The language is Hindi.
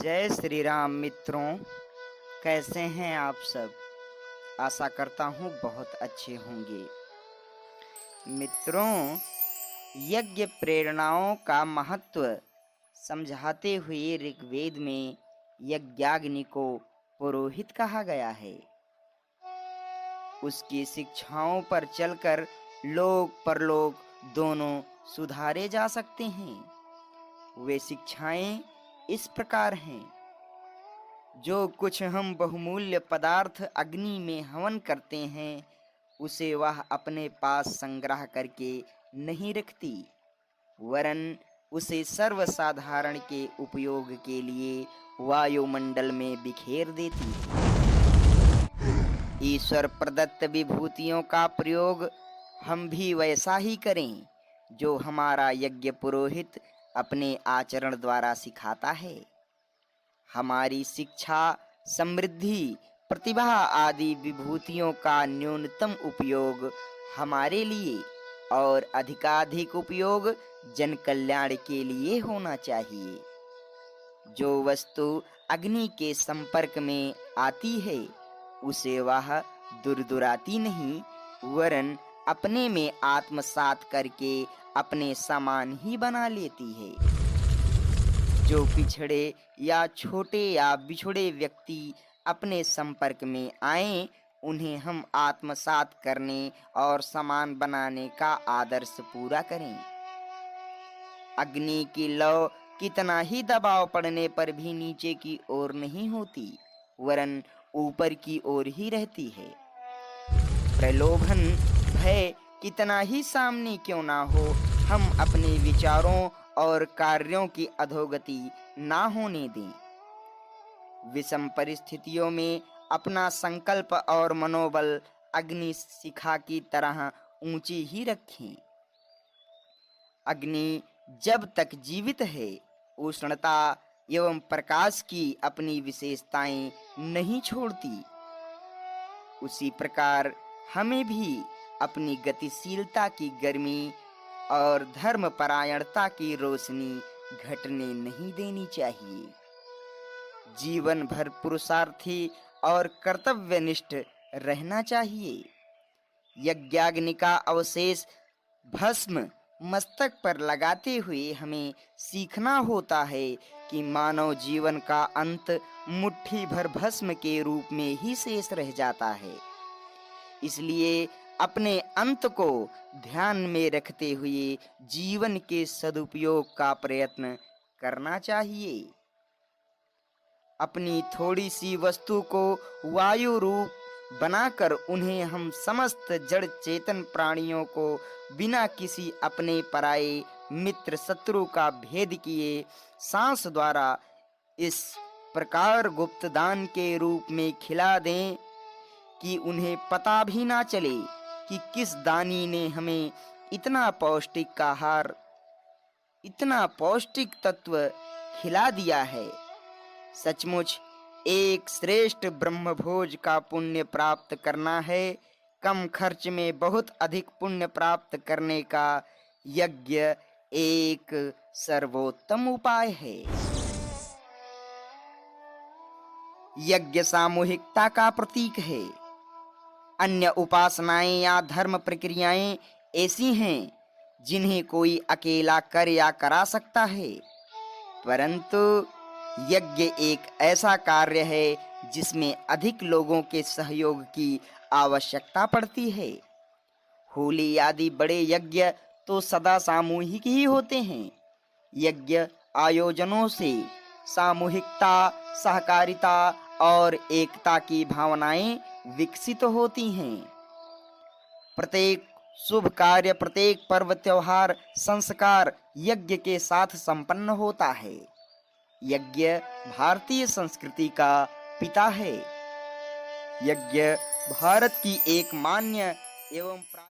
जय श्री राम मित्रों। कैसे हैं आप सब? आशा करता हूँ बहुत अच्छे होंगे। मित्रों, यज्ञ प्रेरणाओं का महत्व समझाते हुए ऋग्वेद में यज्ञाग्नि को पुरोहित कहा गया है। उसकी शिक्षाओं पर चलकर लोक परलोक दोनों सुधारे जा सकते हैं। वे शिक्षाएं इस प्रकार हैं। जो कुछ हम बहुमूल्य पदार्थ अग्नि में हवन करते हैं, उसे वह अपने पास संग्रह करके नहीं रखती, वरन उसे सर्वसाधारण के उपयोग के लिए वायुमंडल में बिखेर देती है। ईश्वर प्रदत्त विभूतियों का प्रयोग हम भी वैसा ही करें जो हमारा यज्ञ पुरोहित अपने आचरण द्वारा सिखाता है। हमारी शिक्षा, समृद्धि, प्रतिभा आदि विभूतियों का न्यूनतम उपयोग हमारे लिए और अधिकाधिक उपयोग जन कल्याण के लिए होना चाहिए। जो वस्तु अग्नि के संपर्क में आती है, उसे वह दुरदुराती नहीं, वरन अपने में आत्मसात करके अपने समान ही बना लेती है। जो पिछड़े या छोटे या बिछड़े व्यक्ति अपने संपर्क में आएं, उन्हें हम आत्मसात करने और समान बनाने का आदर्श पूरा करें। अग्नि की लौ कितना ही दबाव पड़ने पर भी नीचे की ओर नहीं होती, वरन ऊपर की ओर ही रहती है। प्रलोभन, भय कितना ही सामने क्यों ना हो, हम अपने विचारों और कार्यों की अधोगति ना होने दें। विषम परिस्थितियों में अपना संकल्प और मनोबल अग्नि शिखा की तरह ऊंची ही रखें। अग्नि जब तक जीवित है, उष्णता एवं प्रकाश की अपनी विशेषताएं नहीं छोड़ती। उसी प्रकार हमें भी अपनी गतिशीलता की गर्मी और धर्मपरायणता की रोशनी घटने नहीं देनी चाहिए। जीवन भर पुरुषार्थी और कर्तव्यनिष्ठ रहना चाहिए। यज्ञाग्नि का अवशेष भस्म मस्तक पर लगाते हुए हमें सीखना होता है कि मानव जीवन का अंत मुट्ठी भर भस्म के रूप में ही शेष रह जाता है। इसलिए अपने अंत को ध्यान में रखते हुए जीवन के सदुपयोग का प्रयत्न करना चाहिए। अपनी थोड़ी सी वस्तु को वायु रूप बनाकर उन्हें हम समस्त जड़ चेतन प्राणियों को बिना किसी अपने पराये मित्र शत्रु का भेद किए सांस द्वारा इस प्रकार गुप्त दान के रूप में खिला दें कि उन्हें पता भी ना चले कि किस दानी ने हमें इतना पौष्टिक आहार, इतना पौष्टिक तत्व खिला दिया है। सचमुच एक श्रेष्ठ ब्रह्मभोज का पुण्य प्राप्त करना है। कम खर्च में बहुत अधिक पुण्य प्राप्त करने का यज्ञ एक सर्वोत्तम उपाय है। यज्ञ सामूहिकता का प्रतीक है। अन्य उपासनाएं या धर्म प्रक्रियाएं ऐसी हैं जिन्हें कोई अकेला कर या करा सकता है, परंतु यज्ञ एक ऐसा कार्य है जिसमें अधिक लोगों के सहयोग की आवश्यकता पड़ती है। होली आदि बड़े यज्ञ तो सदा सामूहिक ही होते हैं। यज्ञ आयोजनों से सामूहिकता, सहकारिता और एकता की भावनाएं विकसित होती हैं। प्रत्येक शुभ कार्य, प्रत्येक पर्व, त्योहार, संस्कार यज्ञ के साथ संपन्न होता है। यज्ञ भारतीय संस्कृति का पिता है। यज्ञ भारत की एक मान्य एवं